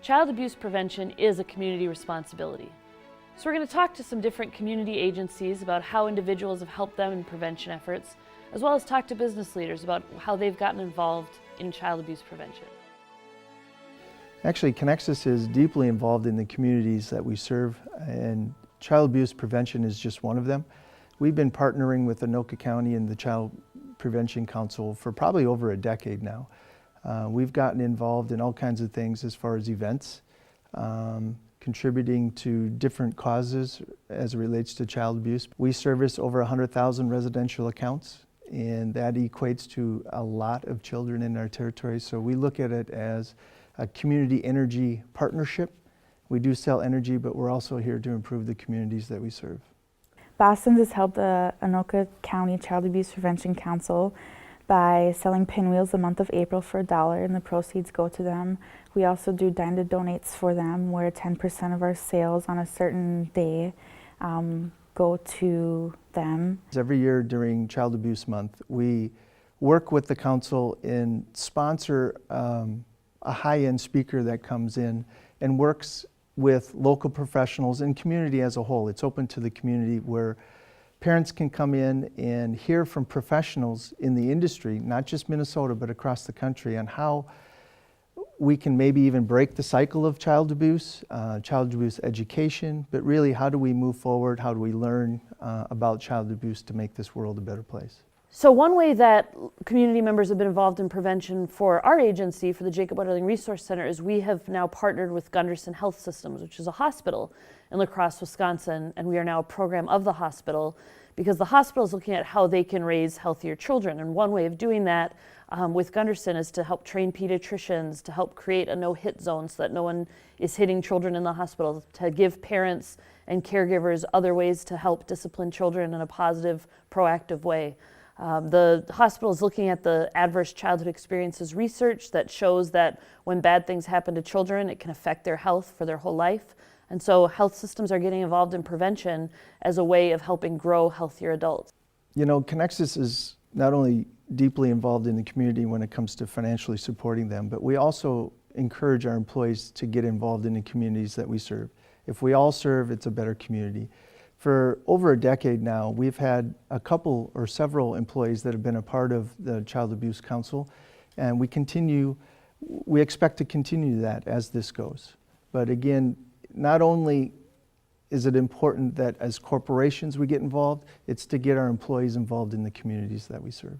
Child abuse prevention is a community responsibility. So we're going to talk to some different community agencies about how individuals have helped them in prevention efforts, as well as talk to business leaders about how they've gotten involved in child abuse prevention. Actually, Connexus is deeply involved in the communities that we serve, and child abuse prevention is just one of them. We've been partnering with Anoka County and the Child Prevention Council for probably over a decade now. We've gotten involved in all kinds of things as far as events, contributing to different causes as it relates to child abuse. We service over 100,000 residential accounts, and that equates to a lot of children in our territory. So we look at it as a community energy partnership. We do sell energy, but we're also here to improve the communities that we serve. Boston has helped the Anoka County Child Abuse Prevention Council by selling pinwheels the month of April for $1, and the proceeds go to them. We also do Dine to Donates for them, where 10% of our sales on a certain day go to them. Every year during Child Abuse Month, we work with the council and sponsor a high-end speaker that comes in and works with local professionals and community as a whole. It's open to the community where parents can come in and hear from professionals in the industry, not just Minnesota, but across the country, on how we can maybe even break the cycle of child abuse education, but really how do we move forward, how do we learn about child abuse to make this world a better place. So one way that community members have been involved in prevention for our agency, for the Jacob Wetterling Resource Center, is we have now partnered with Gunderson Health Systems, which is a hospital in La Crosse, Wisconsin, and we are now a program of the hospital because the hospital is looking at how they can raise healthier children. And one way of doing that with Gunderson is to help train pediatricians, to help create a no-hit zone so that no one is hitting children in the hospital, to give parents and caregivers other ways to help discipline children in a positive, proactive way. The hospital is looking at the adverse childhood experiences research that shows that when bad things happen to children, it can affect their health for their whole life. And so health systems are getting involved in prevention as a way of helping grow healthier adults. You know, Connexus is not only deeply involved in the community when it comes to financially supporting them, but we also encourage our employees to get involved in the communities that we serve. If we all serve, it's a better community. For over a decade now, we've had a couple or several employees that have been a part of the Child Abuse Council, and we expect to continue that as this goes. But again, not only is it important that as corporations we get involved, it's to get our employees involved in the communities that we serve.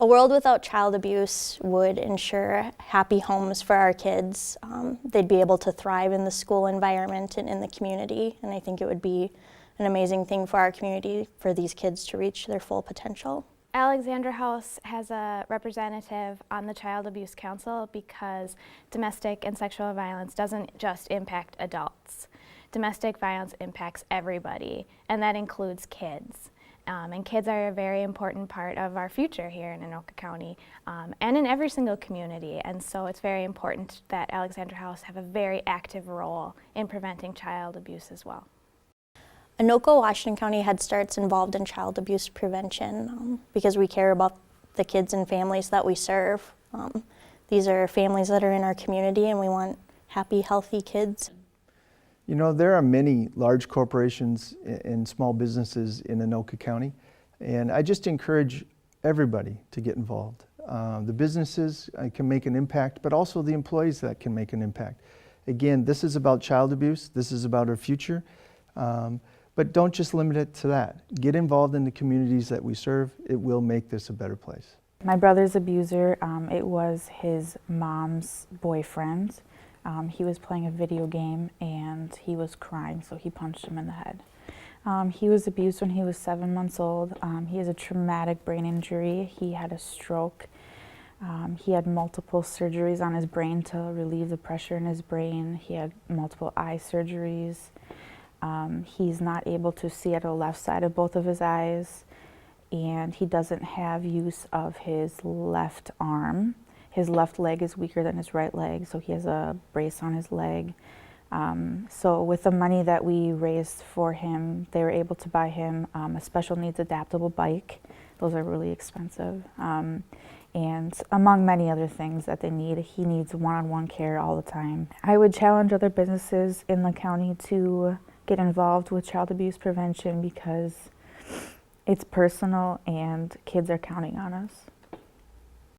A world without child abuse would ensure happy homes for our kids. They'd be able to thrive in the school environment and in the community, and I think it would be an amazing thing for our community for these kids to reach their full potential. Alexandra House has a representative on the Child Abuse Council because domestic and sexual violence doesn't just impact adults. Domestic violence impacts everybody, and that includes kids. And kids are a very important part of our future here in Anoka County and in every single community. And so it's very important that Alexandra House have a very active role in preventing child abuse as well. Anoka, Washington County Head Start's involved in child abuse prevention because we care about the kids and families that we serve. These are families that are in our community, and we want happy, healthy kids. You know, there are many large corporations and small businesses in Anoka County, and I just encourage everybody to get involved. The businesses can make an impact, but also the employees that can make an impact. Again, this is about child abuse, this is about our future, but don't just limit it to that. Get involved in the communities that we serve. It will make this a better place. My brother's abuser, it was his mom's boyfriend. He was playing a video game and he was crying, so he punched him in the head. He was abused when he was 7 months old. He has a traumatic brain injury. He had a stroke. He had multiple surgeries on his brain to relieve the pressure in his brain. He had multiple eye surgeries. He's not able to see out of the left side of both of his eyes, and he doesn't have use of his left arm. His left leg is weaker than his right leg, so he has a brace on his leg. So with the money that we raised for him, they were able to buy him a special needs adaptable bike. Those are really expensive. and among many other things that they need. He needs one-on-one care all the time. I would challenge other businesses in the county to get involved with child abuse prevention because it's personal and kids are counting on us.